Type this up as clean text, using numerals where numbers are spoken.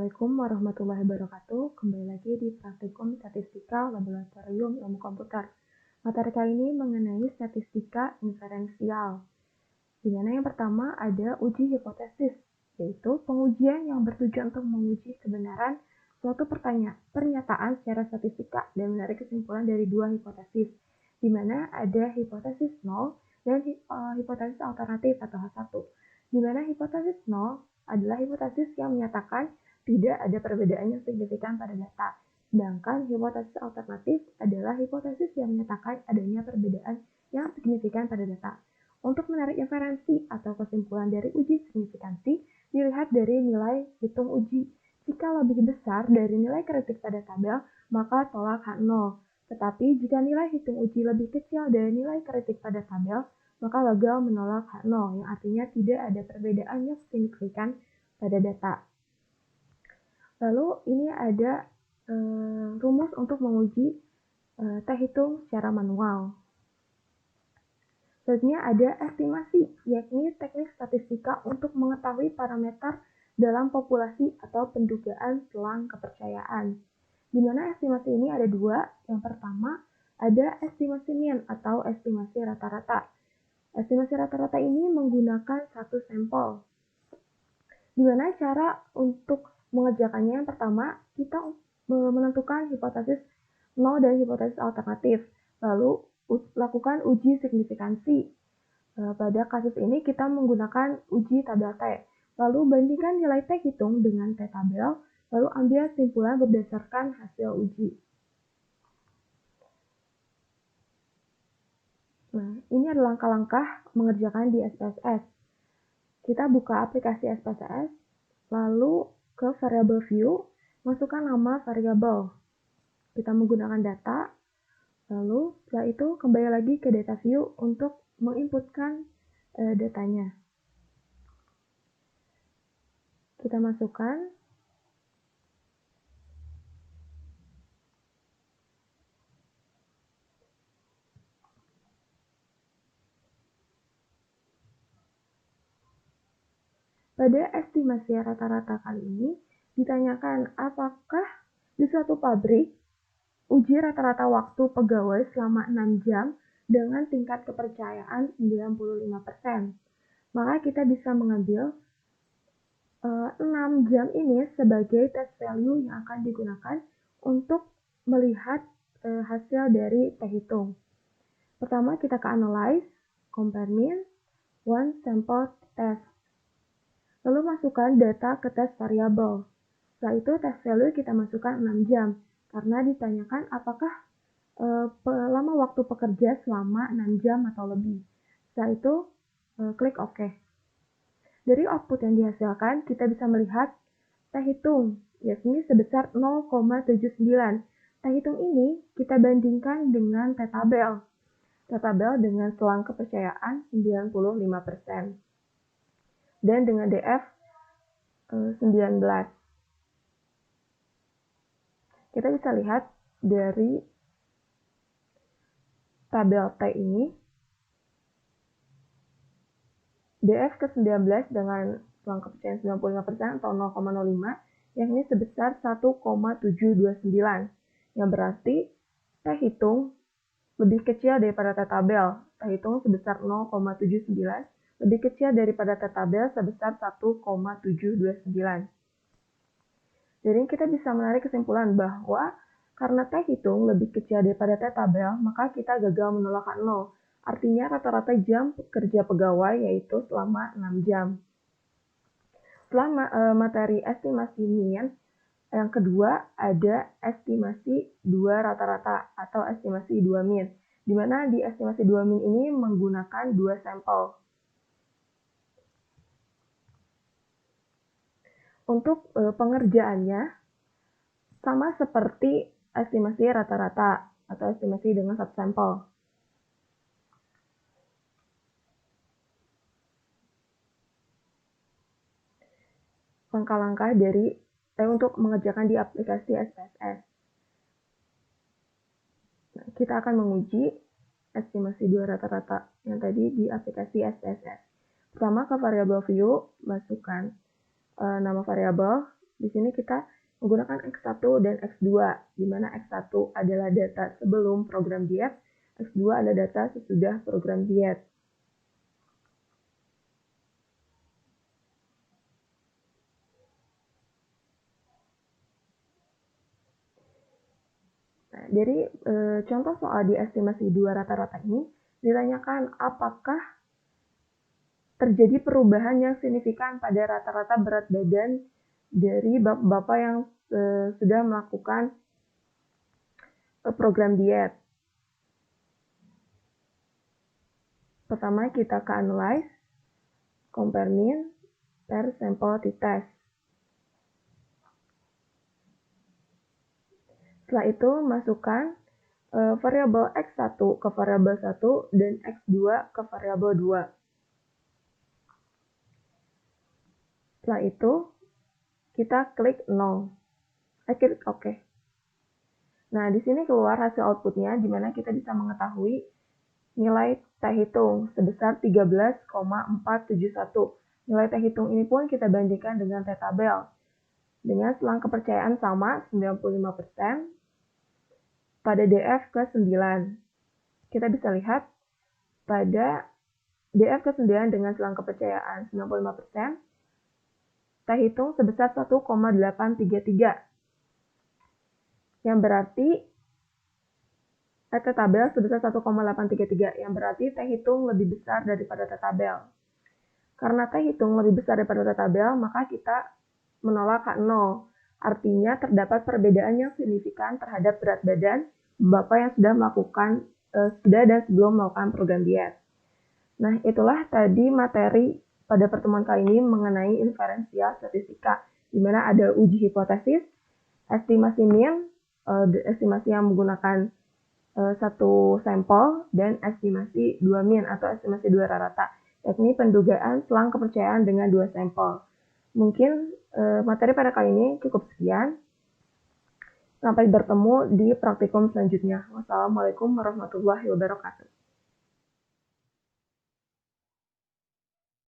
Assalamualaikum warahmatullahi wabarakatuh. Kembali lagi di Praktikum Statistika Laboratorium Ilmu Komputer. Materi kali ini mengenai statistika inferensial. Di mana yang pertama ada uji hipotesis, yaitu pengujian yang bertujuan untuk menguji kebenaran suatu pernyataan secara statistika dan menarik kesimpulan dari dua hipotesis, di mana ada hipotesis nol dan hipotesis alternatif atau H1. Di mana hipotesis nol adalah hipotesis yang menyatakan tidak ada perbedaan yang signifikan pada data. Sedangkan hipotesis alternatif adalah hipotesis yang menyatakan adanya perbedaan yang signifikan pada data. Untuk menarik inferensi atau kesimpulan dari uji signifikansi, dilihat dari nilai hitung uji. Jika lebih besar dari nilai kritik pada tabel, maka tolak H0. Tetapi jika nilai hitung uji lebih kecil dari nilai kritik pada tabel, maka gagal menolak H0, yang artinya tidak ada perbedaan yang signifikan pada data. Lalu ini ada rumus untuk menguji T-hitung secara manual. Selanjutnya ada estimasi, yakni teknik statistika untuk mengetahui parameter dalam populasi atau pendugaan selang kepercayaan. Di mana estimasi ini ada dua. Yang pertama ada estimasi mean atau estimasi rata-rata. Estimasi rata-rata ini menggunakan satu sampel. Di mana cara untuk mengerjakannya yang pertama, kita menentukan hipotesis nol dan hipotesis alternatif. Lalu lakukan uji signifikansi. Pada kasus ini kita menggunakan uji tabel T. Lalu bandingkan nilai T hitung dengan T tabel, lalu ambil kesimpulan berdasarkan hasil uji. Nah, ini adalah langkah-langkah mengerjakan di SPSS. Kita buka aplikasi SPSS, lalu ke variable view, masukkan nama variable. Kita menggunakan data, lalu setelah itu kembali lagi ke data view untuk menginputkan datanya. Kita masukkan. Pada estimasi rata-rata kali ini, ditanyakan apakah di suatu pabrik uji rata-rata waktu pegawai selama 6 jam dengan tingkat kepercayaan 95%. Maka kita bisa mengambil 6 jam ini sebagai test value yang akan digunakan untuk melihat hasil dari T-hitung. Pertama kita ke analyze, compare mean, one sample test. Lalu masukkan data ke test variable. Setelah itu test value kita masukkan 6 jam. Karena ditanyakan apakah lama waktu pekerja selama 6 jam atau lebih. Setelah itu klik OK. Dari output yang dihasilkan kita bisa melihat T-hitung, yakni sebesar 0,79. T-hitung ini kita bandingkan dengan T-tabel. T-tabel dengan selang kepercayaan 95%. Dan dengan DF 19. Kita bisa lihat dari tabel T ini, DF ke-19 dengan selang kepercayaan 95% atau 0,05, yakni sebesar 1,729, yang berarti T-hitung lebih kecil daripada T-tabel. T-hitung sebesar 0,79, lebih kecil daripada T-tabel sebesar 1,729. Jadi kita bisa menarik kesimpulan bahwa karena T-hitung lebih kecil daripada T-tabel, maka kita gagal menolak H0. Artinya rata-rata jam kerja pegawai yaitu selama 6 jam. Setelah materi estimasi mean, yang kedua ada estimasi 2 rata-rata atau estimasi 2 mean. Di mana di estimasi 2 mean ini menggunakan 2 sampel. Untuk pengerjaannya sama seperti estimasi rata-rata atau estimasi dengan satu sampel. Langkah-langkah dari untuk mengerjakan di aplikasi SPSS. Nah, kita akan menguji estimasi 2 rata-rata yang tadi di aplikasi SPSS. Pertama ke variable view, masukkan nama variabel, Di sini kita menggunakan X1 dan X2, di mana X1 adalah data sebelum program diet, X2 adalah data sesudah program diet. Nah, dari contoh soal di estimasi 2 rata-rata ini, ditanyakan apakah terjadi perubahan yang signifikan pada rata-rata berat badan dari bapak-bapak yang sudah melakukan program diet. Pertama kita ke analyze, compare mean, per sampel t-test. Setelah itu masukkan variabel X1 ke variabel 1 dan X2 ke variabel 2. Setelah itu kita klik 0. Klik OK. Nah, di sini keluar hasil outputnya di mana kita bisa mengetahui nilai T hitung sebesar 13,471. Nilai T hitung ini pun kita bandingkan dengan T tabel. Dengan selang kepercayaan sama 95%, pada DF ke 9. Kita bisa lihat pada DF ke 9 dengan selang kepercayaan 95%, T hitung sebesar 1,833. Yang berarti T tabel sebesar 1,833, yang berarti T hitung lebih besar daripada T tabel. Karena T hitung lebih besar daripada T tabel, maka kita menolak K0. Artinya terdapat perbedaan yang signifikan terhadap berat badan bapak yang sudah melakukan sudah dan sebelum melakukan program diet. Nah, itulah tadi materi pada pertemuan kali ini mengenai inferensial statistika, di mana ada uji hipotesis, estimasi mean, estimasi yang menggunakan satu sampel, dan estimasi 2 mean atau estimasi 2 rata-rata, yakni pendugaan selang kepercayaan dengan 2 sampel. Mungkin materi pada kali ini cukup sekian. Sampai bertemu di praktikum selanjutnya. Wassalamualaikum warahmatullahi wabarakatuh.